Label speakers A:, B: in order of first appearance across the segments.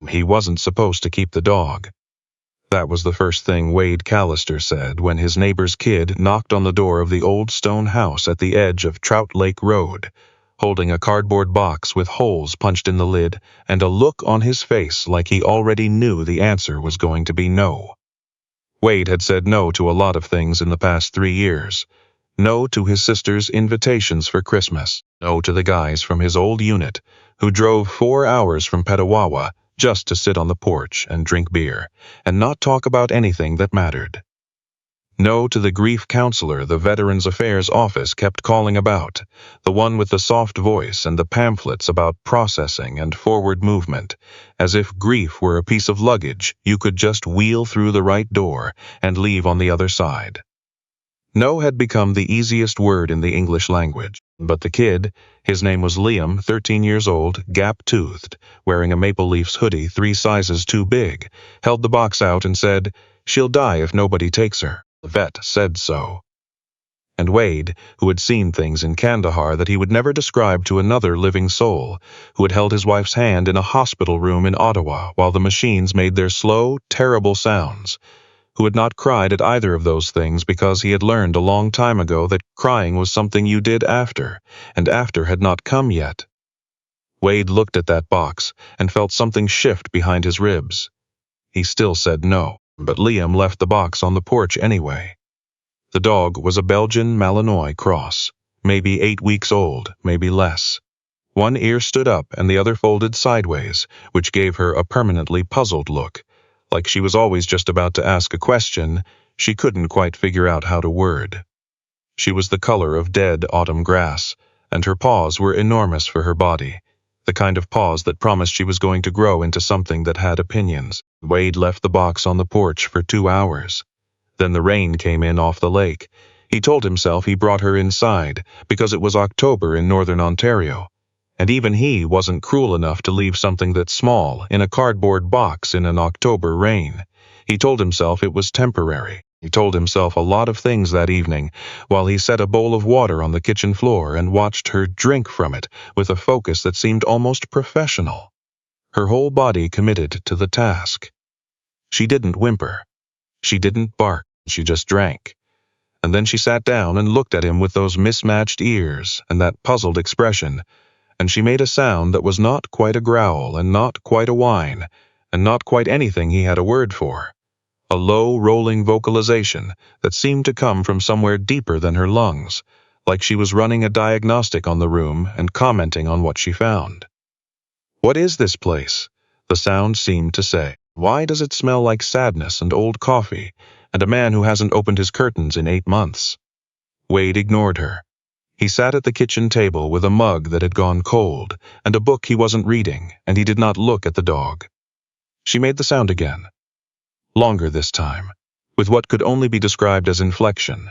A: He wasn't supposed to keep the dog. That was the first thing Wade Callister said when his neighbor's kid knocked on the door of the old stone house at the edge of Trout Lake Road, holding a cardboard box with holes punched in the lid and a look on his face like he already knew the answer was going to be no. Wade had said no to a lot of things in the past 3 years. No to his sister's invitations for Christmas. No to the guys from his old unit who drove 4 hours from Petawawa just to sit on the porch and drink beer and not talk about anything that mattered. No to the grief counselor the Veterans Affairs office kept calling about, the one with the soft voice and the pamphlets about processing and forward movement, as if grief were a piece of luggage you could just wheel through the right door and leave on the other side. No had become the easiest word in the English language, but the kid, his name was Liam, 13 years old, gap-toothed, wearing a Maple Leafs hoodie 3 sizes too big, held the box out and said, "She'll die if nobody takes her. The vet said so." And Wade, who had seen things in Kandahar that he would never describe to another living soul, who had held his wife's hand in a hospital room in Ottawa while the machines made their slow, terrible sounds, who had not cried at either of those things because he had learned a long time ago that crying was something you did after, and after had not come yet. Wade looked at that box and felt something shift behind his ribs. He still said no, but Liam left the box on the porch anyway. The dog was a Belgian Malinois cross, maybe 8 weeks old, maybe less. One ear stood up and the other folded sideways, which gave her a permanently puzzled look, like she was always just about to ask a question she couldn't quite figure out how to word. She was the color of dead autumn grass, and her paws were enormous for her body, the kind of paws that promised she was going to grow into something that had opinions. Wade left the box on the porch for 2 hours. Then the rain came in off the lake. He told himself he brought her inside because it was October in northern Ontario, and even he wasn't cruel enough to leave something that small in a cardboard box in an October rain. He told himself it was temporary. He told himself a lot of things that evening while he set a bowl of water on the kitchen floor and watched her drink from it with a focus that seemed almost professional, her whole body committed to the task. She didn't whimper. She didn't bark. She just drank. And then she sat down and looked at him with those mismatched ears and that puzzled expression, and she made a sound that was not quite a growl and not quite a whine and not quite anything he had a word for. A low, rolling vocalization that seemed to come from somewhere deeper than her lungs, like she was running a diagnostic on the room and commenting on what she found. "What is this place?" the sound seemed to say. "Why does it smell like sadness and old coffee and a man who hasn't opened his curtains in 8 months?" Wade ignored her. He sat at the kitchen table with a mug that had gone cold and a book he wasn't reading, and he did not look at the dog. She made the sound again. Longer this time, with what could only be described as inflection.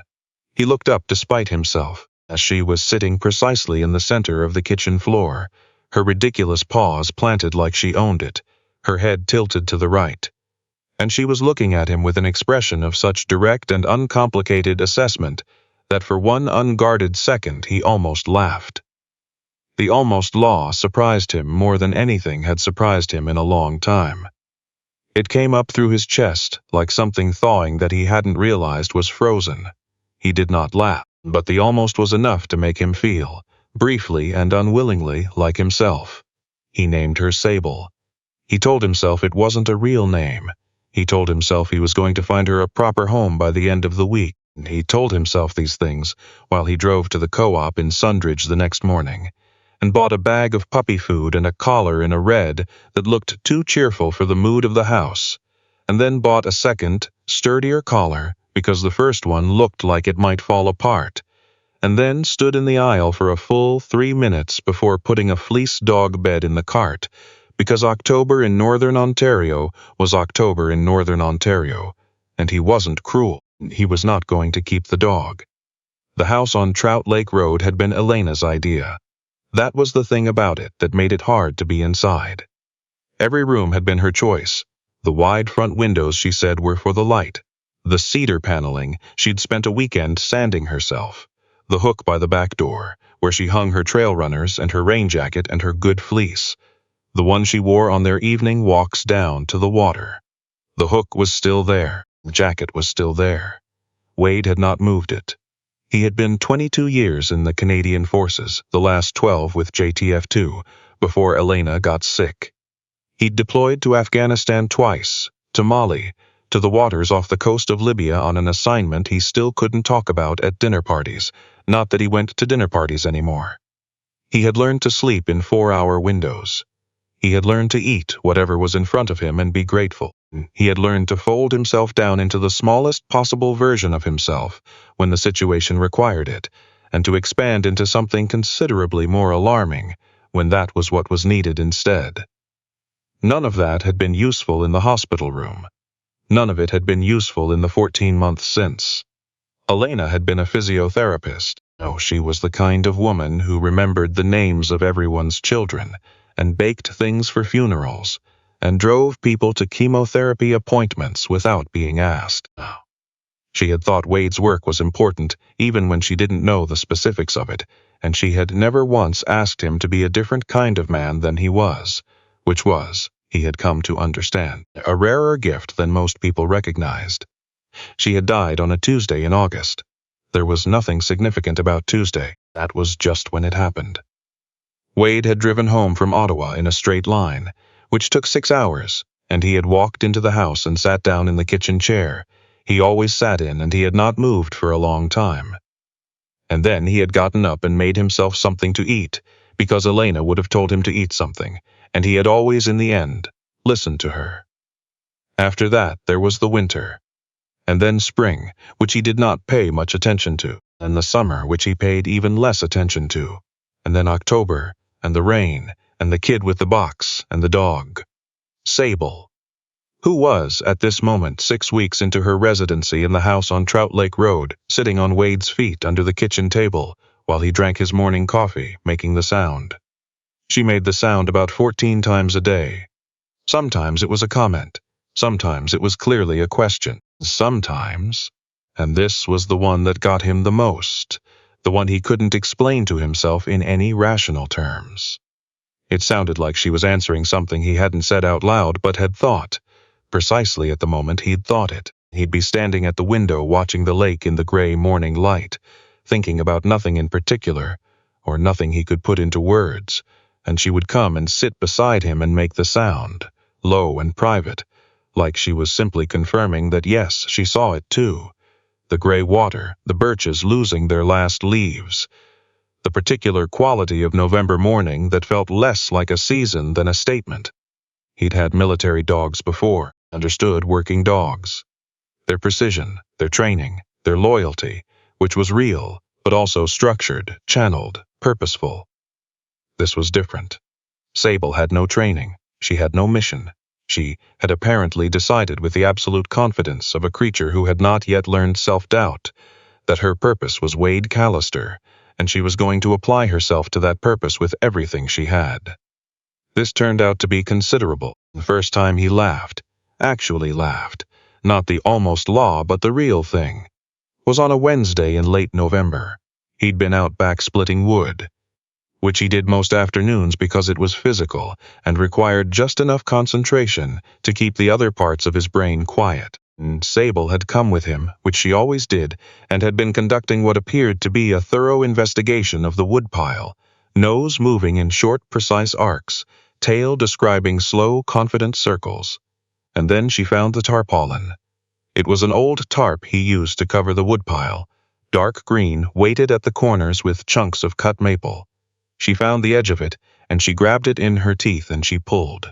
A: He looked up despite himself, as she was sitting precisely in the center of the kitchen floor, her ridiculous paws planted like she owned it, her head tilted to the right. And she was looking at him with an expression of such direct and uncomplicated assessment that for one unguarded second he almost laughed. The almost law surprised him more than anything had surprised him in a long time. It came up through his chest like something thawing that he hadn't realized was frozen. He did not laugh, but the almost was enough to make him feel, briefly and unwillingly, like himself. He named her Sable. He told himself it wasn't a real name. He told himself he was going to find her a proper home by the end of the week. He told himself these things while he drove to the co-op in Sundridge the next morning, and bought a bag of puppy food and a collar in a red that looked too cheerful for the mood of the house, and then bought a second, sturdier collar because the first one looked like it might fall apart, and then stood in the aisle for a full 3 minutes before putting a fleece dog bed in the cart, because October in northern Ontario was October in northern Ontario, and he wasn't cruel. He was not going to keep the dog. The house on Trout Lake Road had been Elena's idea. That was the thing about it that made it hard to be inside. Every room had been her choice. The wide front windows, she said, were for the light. The cedar paneling, she'd spent a weekend sanding herself. The hook by the back door, where she hung her trail runners and her rain jacket and her good fleece. the one she wore on their evening walks down to the water. The hook was still there, the jacket was still there. Wade had not moved it. He had been 22 years in the Canadian Forces, the last 12 with JTF-2, before Elena got sick. He'd deployed to Afghanistan twice, to Mali, to the waters off the coast of Libya on an assignment he still couldn't talk about at dinner parties, not that he went to dinner parties anymore. He had learned to sleep in 4-hour windows. He had learned to eat whatever was in front of him and be grateful. He had learned to fold himself down into the smallest possible version of himself when the situation required it, and to expand into something considerably more alarming when that was what was needed instead. None of that had been useful in the hospital room. None of it had been useful in the 14 months since. Elena had been a physiotherapist. No, she was the kind of woman who remembered the names of everyone's children, and baked things for funerals, and drove people to chemotherapy appointments without being asked. She had thought Wade's work was important, even when she didn't know the specifics of it, and she had never once asked him to be a different kind of man than he was, which was, he had come to understand, a rarer gift than most people recognized. She had died on a Tuesday in August. There was nothing significant about Tuesday. That was just when it happened. Wade had driven home from Ottawa in a straight line, which took 6 hours, and he had walked into the house and sat down in the kitchen chair he always sat in, and he had not moved for a long time. And then he had gotten up and made himself something to eat, because Elena would have told him to eat something, and he had always, in the end, listened to her. After that, there was the winter, and then spring, which he did not pay much attention to, and the summer, which he paid even less attention to, and then October, and the rain, and the kid with the box, and the dog. Sable, who was, at this moment, 6 weeks into her residency in the house on Trout Lake Road, sitting on Wade's feet under the kitchen table, while he drank his morning coffee, making the sound. She made the sound about 14 times a day. Sometimes it was a comment. Sometimes it was clearly a question. Sometimes, and this was the one that got him the most, the one he couldn't explain to himself in any rational terms. It sounded like she was answering something he hadn't said out loud but had thought. Precisely at the moment he'd thought it. He'd be standing at the window watching the lake in the gray morning light, thinking about nothing in particular, or nothing he could put into words, and she would come and sit beside him and make the sound, low and private, like she was simply confirming that yes, she saw it too. The gray water, the birches losing their last leaves, the particular quality of November morning that felt less like a season than a statement. He'd had military dogs before, understood working dogs. Their precision, their training, their loyalty, which was real, but also structured, channeled, purposeful. This was different. Sable had no training. She had no mission. She had apparently decided with the absolute confidence of a creature who had not yet learned self-doubt that her purpose was Wade Callister, and she was going to apply herself to that purpose with everything she had. This turned out to be considerable. The first time he laughed, actually laughed, not the almost law but the real thing, was on a Wednesday in late November. He'd been out back splitting wood, which he did most afternoons because it was physical and required just enough concentration to keep the other parts of his brain quiet. And Sable had come with him, which she always did, and had been conducting what appeared to be a thorough investigation of the woodpile, nose moving in short, precise arcs, tail describing slow, confident circles. And then she found the tarpaulin. It was an old tarp he used to cover the woodpile, dark green, weighted at the corners with chunks of cut maple. She found the edge of it, and she grabbed it in her teeth and she pulled.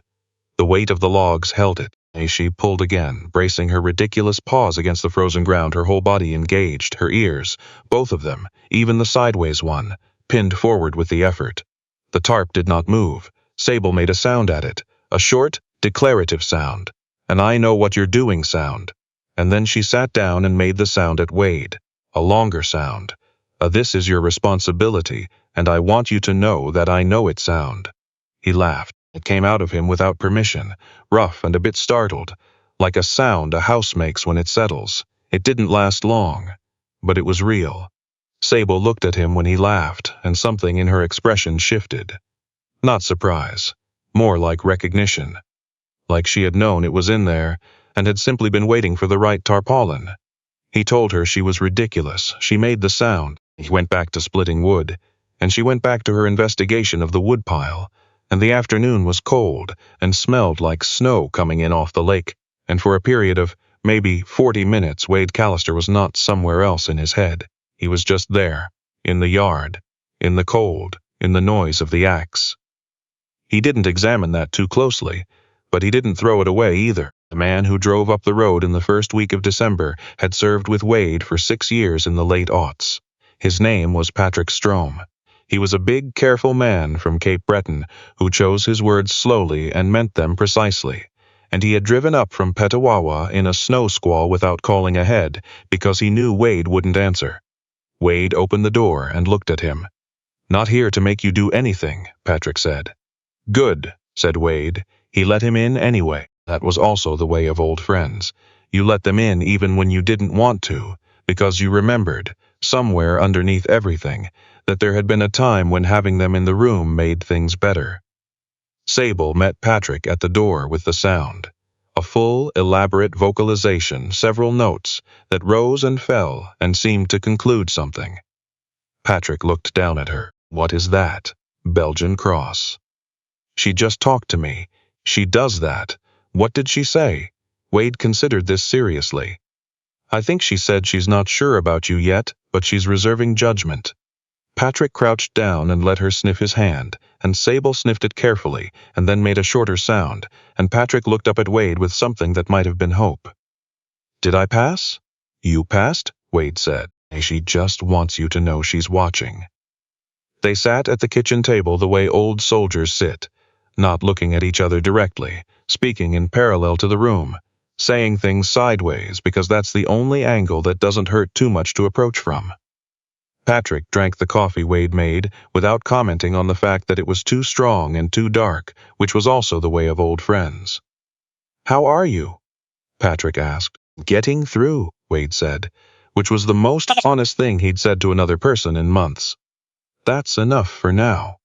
A: The weight of the logs held it. She pulled again, bracing her ridiculous paws against the frozen ground, her whole body engaged, her ears, both of them, even the sideways one, pinned forward with the effort. The tarp did not move. Sable made a sound at it, a short, declarative sound, an I know what you're doing sound. And then she sat down and made the sound at Wade, a longer sound, a this is your responsibility, and I want you to know that I know it sound. He laughed. It came out of him without permission, rough and a bit startled, like a sound a house makes when it settles. It didn't last long, but it was real. Sable looked at him when he laughed, and something in her expression shifted. Not surprise, More like recognition. Like she had known it was in there, and had simply been waiting for the right tarpaulin. He told her she was ridiculous. She made the sound. He went back to splitting wood, and she went back to her investigation of the woodpile, and the afternoon was cold and smelled like snow coming in off the lake, and for a period of maybe 40 minutes Wade Callister was not somewhere else in his head. He was just there, in the yard, in the cold, in the noise of the axe. He didn't examine that too closely, but he didn't throw it away either. The man who drove up the road in the first week of December had served with Wade for 6 years in the late aughts. His name was Patrick Strome. He was a big, careful man from Cape Breton who chose his words slowly and meant them precisely. And he had driven up from Petawawa in a snow squall without calling ahead because he knew Wade wouldn't answer. Wade opened the door and looked at him. "Not here to make you do anything," Patrick said. "Good," said Wade. He let him in anyway. That was also the way of old friends. You let them in even when you didn't want to, because you remembered, somewhere underneath everything, that there had been a time when having them in the room made things better. Sable met Patrick at the door with the sound. A full, elaborate vocalization, several notes, that rose and fell and seemed to conclude something. Patrick looked down at her. "What is that?" "Belgian cross." "She just talked to me. She does that. What did she say?" Wade considered this seriously. "I think she said she's not sure about you yet, but she's reserving judgment." Patrick crouched down and let her sniff his hand, and Sable sniffed it carefully, and then made a shorter sound, and Patrick looked up at Wade with something that might have been hope. "Did I pass?" "You passed," Wade said. "She just wants you to know she's watching." They sat at the kitchen table the way old soldiers sit, not looking at each other directly, speaking in parallel to the room, saying things sideways because that's the only angle that doesn't hurt too much to approach from. Patrick drank the coffee Wade made without commenting on the fact that it was too strong and too dark, which was also the way of old friends. "How are you?" Patrick asked. "Getting through," Wade said, which was the most honest thing he'd said to another person in months. "That's enough for now."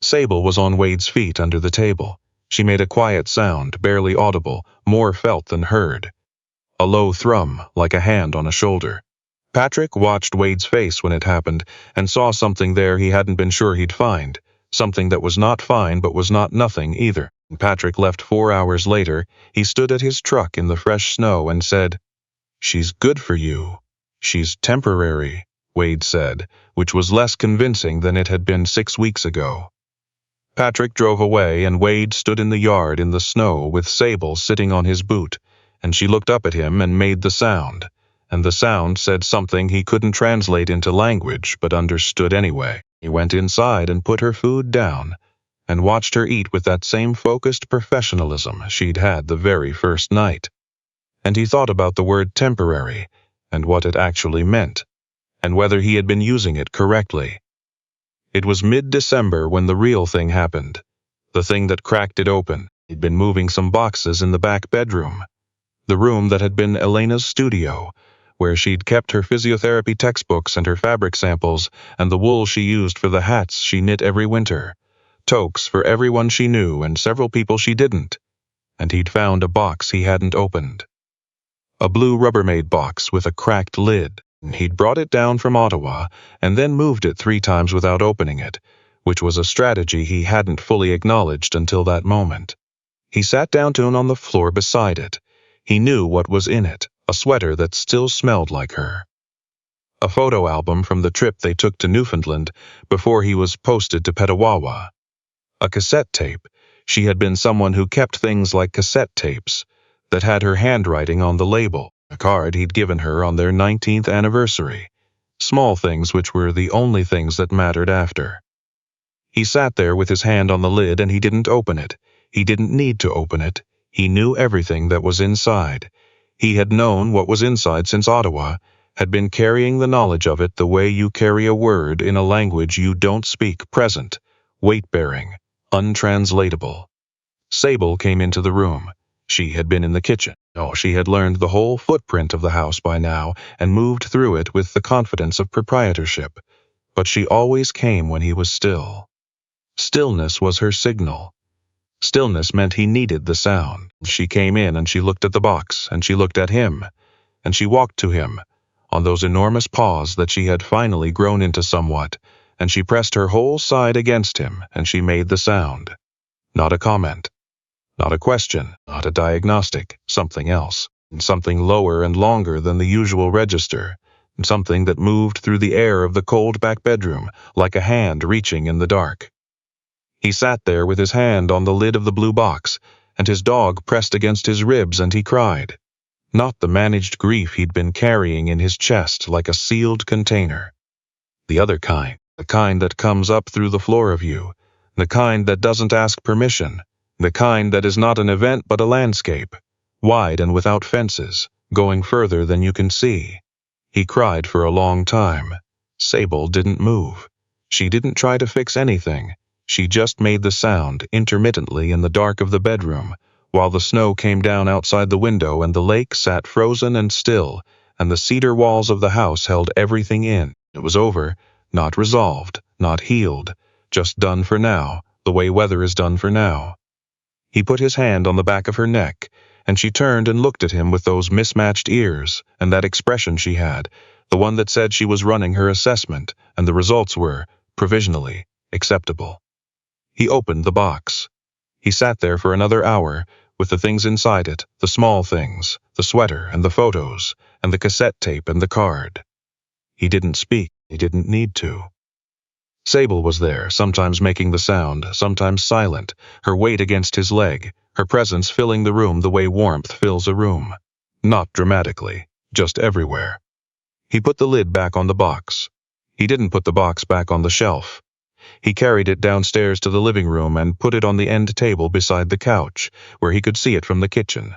A: Sable was on Wade's feet under the table. She made a quiet sound, barely audible, more felt than heard. A low thrum, like a hand on a shoulder. Patrick watched Wade's face when it happened, and saw something there he hadn't been sure he'd find. Something that was not fine but was not nothing either. When Patrick left 4 hours later, he stood at his truck in the fresh snow and said, "She's good for you. She's temporary," Wade said, which was less convincing than it had been 6 weeks ago. Patrick drove away, and Wade stood in the yard in the snow with Sable sitting on his boot, and she looked up at him and made the sound, and the sound said something he couldn't translate into language but understood anyway. He went inside and put her food down, and watched her eat with that same focused professionalism she'd had the very first night. And he thought about the word temporary, and what it actually meant, and whether he had been using it correctly. It was mid-December when the real thing happened, the thing that cracked it open. He'd been moving some boxes in the back bedroom, the room that had been Elena's studio, where she'd kept her physiotherapy textbooks and her fabric samples and the wool she used for the hats she knit every winter, toques for everyone she knew and several people she didn't, and he'd found a box he hadn't opened. A blue Rubbermaid box with a cracked lid. He'd brought it down from Ottawa and then moved it 3 times without opening it, which was a strategy he hadn't fully acknowledged until that moment. He sat down on the floor beside it. He knew what was in it, a sweater that still smelled like her. A photo album from the trip they took to Newfoundland before he was posted to Petawawa. A cassette tape. She had been someone who kept things like cassette tapes that had her handwriting on the label. A card he'd given her on their 19th anniversary. Small things which were the only things that mattered after. He sat there with his hand on the lid and he didn't open it. He didn't need to open it. He knew everything that was inside. He had known what was inside since Ottawa, had been carrying the knowledge of it the way you carry a word in a language you don't speak, present, weight-bearing, untranslatable. Sable came into the room. She had been in the kitchen. Oh, she had learned the whole footprint of the house by now and moved through it with the confidence of proprietorship. But she always came when he was still. Stillness was her signal. Stillness meant he needed the sound. She came in and she looked at the box, and she looked at him, and she walked to him, on those enormous paws that she had finally grown into somewhat, and she pressed her whole side against him, and she made the sound. Not a comment. Not a question, not a diagnostic, something else, something lower and longer than the usual register, something that moved through the air of the cold back bedroom like a hand reaching in the dark. He sat there with his hand on the lid of the blue box, and his dog pressed against his ribs, and he cried. Not the managed grief he'd been carrying in his chest like a sealed container. The other kind, the kind that comes up through the floor of you, the kind that doesn't ask permission, the kind that is not an event but a landscape, wide and without fences, going further than you can see. He cried for a long time. Sable didn't move. She didn't try to fix anything. She just made the sound intermittently in the dark of the bedroom, while the snow came down outside the window and the lake sat frozen and still, and the cedar walls of the house held everything in. It was over, not resolved, not healed, just done for now, the way weather is done for now. He put his hand on the back of her neck, and she turned and looked at him with those mismatched ears, and that expression she had, the one that said she was running her assessment, and the results were, provisionally, acceptable. He opened the box. He sat there for another hour, with the things inside it, the small things, the sweater and the photos, and the cassette tape and the card. He didn't speak. He didn't need to. Sable was there, sometimes making the sound, sometimes silent, her weight against his leg, her presence filling the room the way warmth fills a room. Not dramatically, just everywhere. He put the lid back on the box. He didn't put the box back on the shelf. He carried it downstairs to the living room and put it on the end table beside the couch, where he could see it from the kitchen.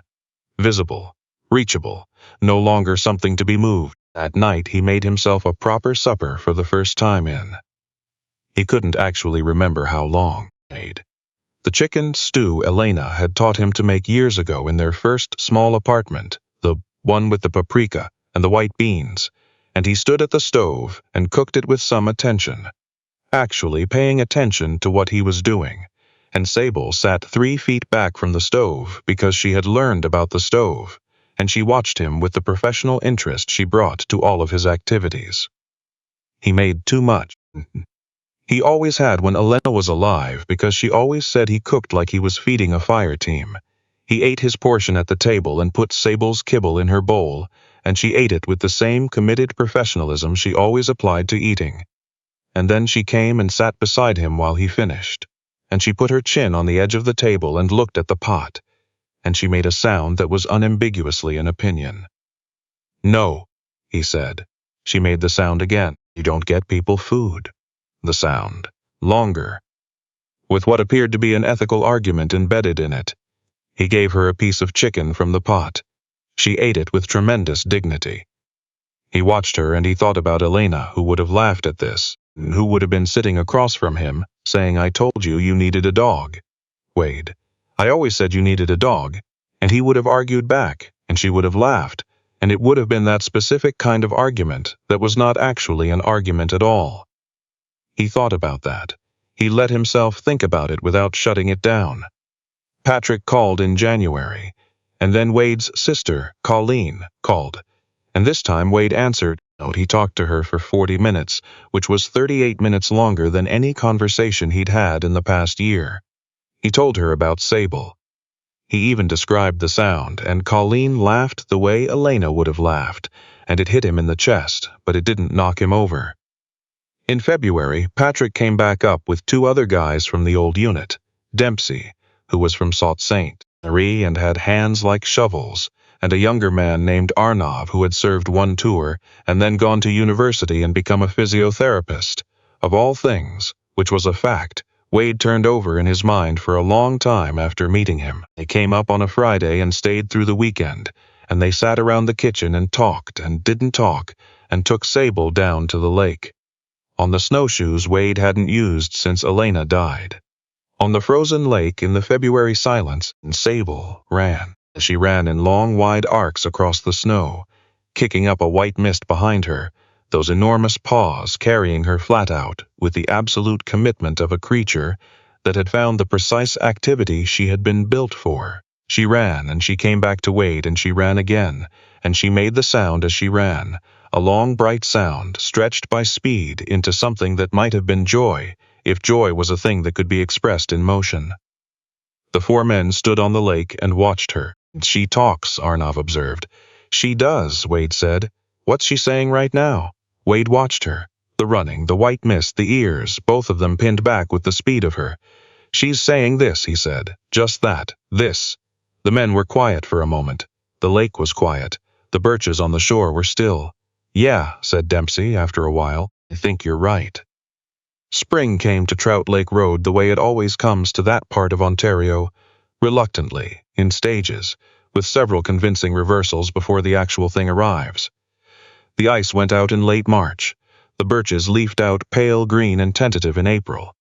A: Visible, reachable, no longer something to be moved. At night he made himself a proper supper for the first time in. He couldn't actually remember how long made. The chicken stew Elena had taught him to make years ago in their first small apartment, the one with the paprika and the white beans, and he stood at the stove and cooked it with some attention, actually paying attention to what he was doing, and Sable sat 3 feet back from the stove because she had learned about the stove, and she watched him with the professional interest she brought to all of his activities. He made too much. He always had when Elena was alive because she always said he cooked like he was feeding a fire team. He ate his portion at the table and put Sable's kibble in her bowl, and she ate it with the same committed professionalism she always applied to eating. And then she came and sat beside him while he finished, and she put her chin on the edge of the table and looked at the pot, and she made a sound that was unambiguously an opinion. No, he said. She made the sound again. You don't get people food. The sound, longer, with what appeared to be an ethical argument embedded in it. He gave her a piece of chicken from the pot. She ate it with tremendous dignity. He watched her and he thought about Elena, who would have laughed at this, who would have been sitting across from him, saying, I told you you needed a dog. Wade, I always said you needed a dog. And he would have argued back, and she would have laughed, and it would have been that specific kind of argument that was not actually an argument at all. He thought about that. He let himself think about it without shutting it down. Patrick called in January, and then Wade's sister, Colleen, called. And this time Wade answered. He talked to her for 40 minutes, which was 38 minutes longer than any conversation he'd had in the past year. He told her about Sable. He even described the sound, and Colleen laughed the way Elena would have laughed, and it hit him in the chest, but it didn't knock him over. In February, Patrick came back up with 2 other guys from the old unit, Dempsey, who was from Sault Ste. Marie and had hands like shovels, and a younger man named Arnav who had served 1 tour and then gone to university and become a physiotherapist. Of all things, which was a fact, Wade turned over in his mind for a long time after meeting him. They came up on a Friday and stayed through the weekend, and they sat around the kitchen and talked and didn't talk and took Sable down to the lake. On the snowshoes Wade hadn't used since Elena died. On the frozen lake in the February silence, Sable ran. She ran in long wide arcs across the snow, kicking up a white mist behind her, those enormous paws carrying her flat out with the absolute commitment of a creature that had found the precise activity she had been built for. She ran, and she came back to Wade, and she ran again, and she made the sound as she ran, a long, bright sound, stretched by speed into something that might have been joy, if joy was a thing that could be expressed in motion. The four men stood on the lake and watched her. She talks, Arnav observed. She does, Wade said. What's she saying right now? Wade watched her. The running, the white mist, the ears, both of them pinned back with the speed of her. She's saying this, he said. Just that. This. The men were quiet for a moment. The lake was quiet. The birches on the shore were still. Yeah, said Dempsey after a while. I think you're right. Spring came to Trout Lake Road the way it always comes to that part of Ontario, reluctantly, in stages, with several convincing reversals before the actual thing arrives. The ice went out in late March. The birches leafed out pale green and tentative in April.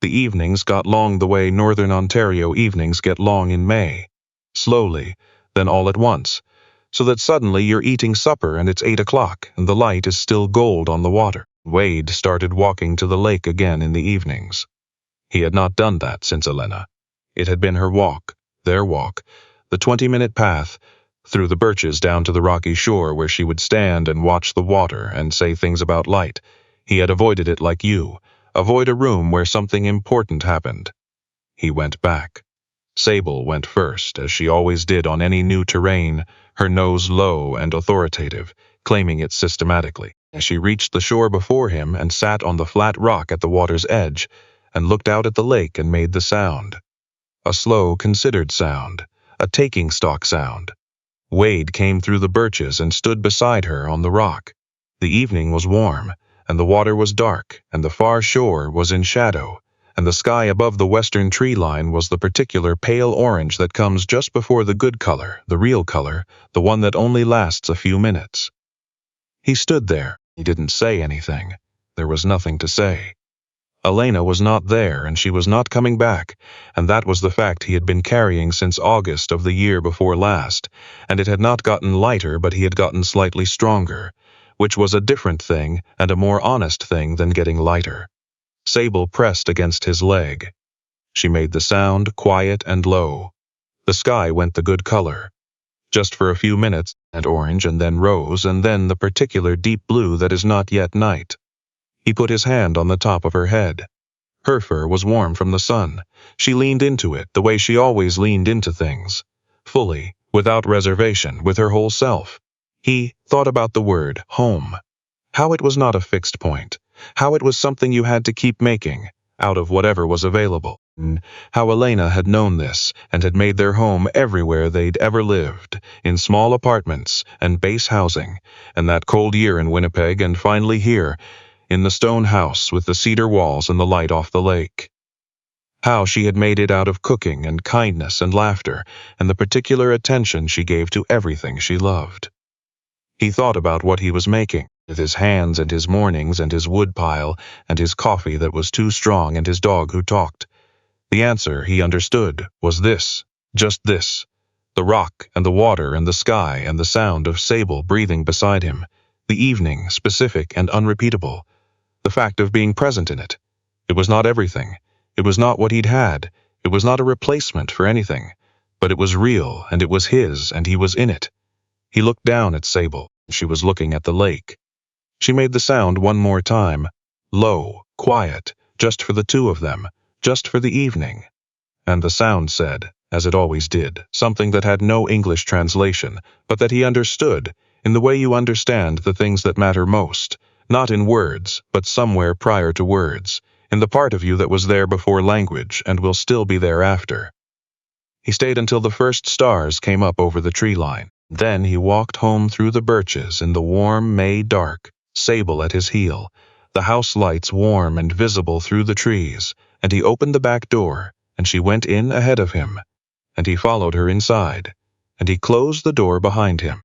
A: The evenings got long the way northern Ontario evenings get long in May. Slowly, then all at once, so that suddenly you're eating supper and it's 8 o'clock and the light is still gold on the water. Wade started walking to the lake again in the evenings. He had not done that since Elena. It had been her walk, their walk, the 20-minute path, through the birches down to the rocky shore where she would stand and watch the water and say things about light. He had avoided it like you, avoid a room where something important happened. He went back. Sable went first, as she always did on any new terrain, her nose low and authoritative, claiming it systematically. She reached the shore before him and sat on the flat rock at the water's edge, and looked out at the lake and made the sound. A slow, considered sound, a taking stock sound. Wade came through the birches and stood beside her on the rock. The evening was warm, and the water was dark, and the far shore was in shadow, and the sky above the western tree line was the particular pale orange that comes just before the good color, the real color, the one that only lasts a few minutes. He stood there. He didn't say anything. There was nothing to say. Elena was not there, and she was not coming back, and that was the fact he had been carrying since August of the year before last, and it had not gotten lighter, but he had gotten slightly stronger, which was a different thing and a more honest thing than getting lighter. Sable pressed against his leg. She made the sound quiet and low. The sky went the good color. Just for a few minutes, and orange and then rose and then the particular deep blue that is not yet night. He put his hand on the top of her head. Her fur was warm from the sun. She leaned into it the way she always leaned into things. Fully, without reservation, with her whole self. He thought about the word home. How it was not a fixed point. How it was something you had to keep making, out of whatever was available. How Elena had known this, and had made their home everywhere they'd ever lived, in small apartments and base housing, and that cold year in Winnipeg, and finally here, in the stone house with the cedar walls and the light off the lake. How she had made it out of cooking and kindness and laughter, and the particular attention she gave to everything she loved. He thought about what he was making, with his hands and his mornings and his wood pile and his coffee that was too strong and his dog who talked. The answer, he understood, was this, just this. The rock and the water and the sky and the sound of Sable breathing beside him. The evening, specific and unrepeatable. The fact of being present in it. It was not everything. It was not what he'd had. It was not a replacement for anything. But it was real, and it was his, and he was in it. He looked down at Sable. She was looking at the lake. She made the sound one more time. Low, quiet, just for the two of them. Just for the evening. And the sound said, as it always did, something that had no English translation, but that he understood, in the way you understand the things that matter most, not in words, but somewhere prior to words, in the part of you that was there before language and will still be there after. He stayed until the first stars came up over the tree line. Then he walked home through the birches in the warm May dark, Sable at his heel, the house lights warm and visible through the trees, and he opened the back door, and she went in ahead of him, and he followed her inside, and he closed the door behind him.